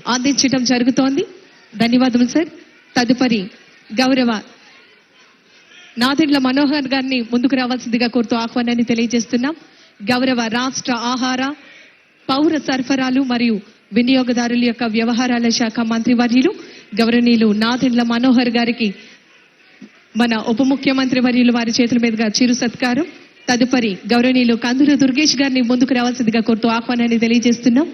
అందించడం జరుగుతోంది. ధన్యవాదములు సార్. తదుపరి గౌరవ నాదెండ్ల మనోహర్ గారిని ముందుకు రావాల్సిందిగా కోరుతూ ఆహ్వానాన్ని తెలియజేస్తున్నాం. గౌరవ రాష్ట్ర ఆహార, పౌర సరఫరాలు మరియు వినియోగదారుల యొక్క వ్యవహారాల శాఖ మంత్రివర్యులు గౌరవనీయులు నాదెండ్ల మనోహర్ గారికి మన ఉప ముఖ్యమంత్రి వర్యులు వారి చేతుల మీదుగా చిరు సత్కారం. తదుపరి గౌరవనీయులు కందుల దుర్గేష్ గారిని ముందుకు రావాల్సిందిగా కోరుతూ ఆహ్వానాన్ని తెలియజేస్తున్నాం.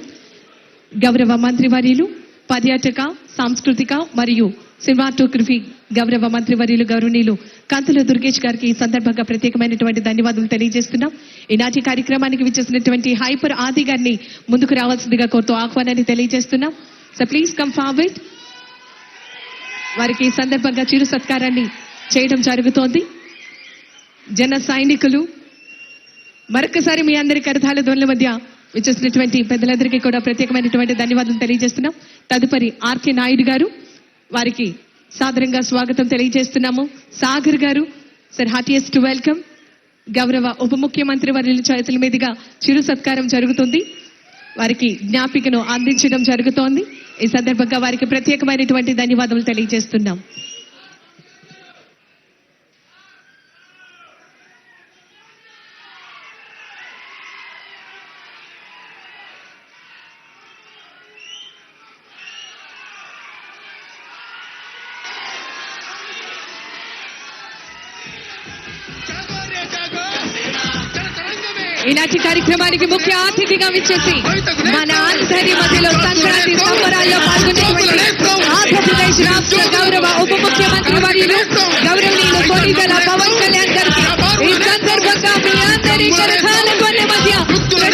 గౌరవ మంత్రివర్యులు పర్యాటక, సాంస్కృతిక మరియు సినిమాటోగ్రఫీ గౌరవ మంత్రివర్యులు గౌరవనీయులు కందుల దుర్గేష్ గారికి ఈ సందర్భంగా ప్రత్యేకమైనటువంటి ధన్యవాదాలు తెలియజేస్తున్నాం. ఈనాటి కార్యక్రమానికి విచ్చేసినటువంటి హైపర్ ఆది గారిని ముందుకు రావాల్సిందిగా కోరుతూ ఆహ్వానాన్ని తెలియజేస్తున్నాం. So please come forward. వారికి ఈ సందర్భంగా చిరు సత్కారాన్ని చేయడం జరుగుతోంది. జన సైనికులు మరొకసారి మీ అందరి కరతాళ ధ్వనుల మధ్య విచ్చేసినటువంటి పెద్దలందరికీ కూడా ప్రత్యేకమైనటువంటి ధన్యవాదాలు తెలియజేస్తున్నాం. తదుపరి ఆర్కే నాయుడు గారు, వారికి సాదరంగా స్వాగతం తెలియజేస్తున్నాము. సాగర్ గారు, సార్ హార్టియెస్ట్ వెల్కమ్. గౌరవ ఉప ముఖ్యమంత్రి వర్యుల చేతుల మీదుగా చిరు సత్కారం జరుగుతుంది. వారికి జ్ఞాపికను అందించడం జరుగుతోంది. ఈ సందర్భంగా వారికి ప్రత్యేకమైనటువంటి ధన్యవాదాలు తెలియజేస్తున్నాం. ఈనాటి కార్యక్రమానికి ముఖ్య అతిథిగా విచ్చేసి మన అందరి మధ్యలో సంక్రాంతి సంబరాల్లో పాల్గొనేటువంటి ఆంధ్రప్రదేశ్ రాష్ట్ర గౌరవ ఉప ముఖ్యమంత్రి వర్యులు గౌరవనీయులు కొణిదెల పవన్ కళ్యాణ్ గారికి ఈ సందర్భంగా మీ అందరి కరతాళ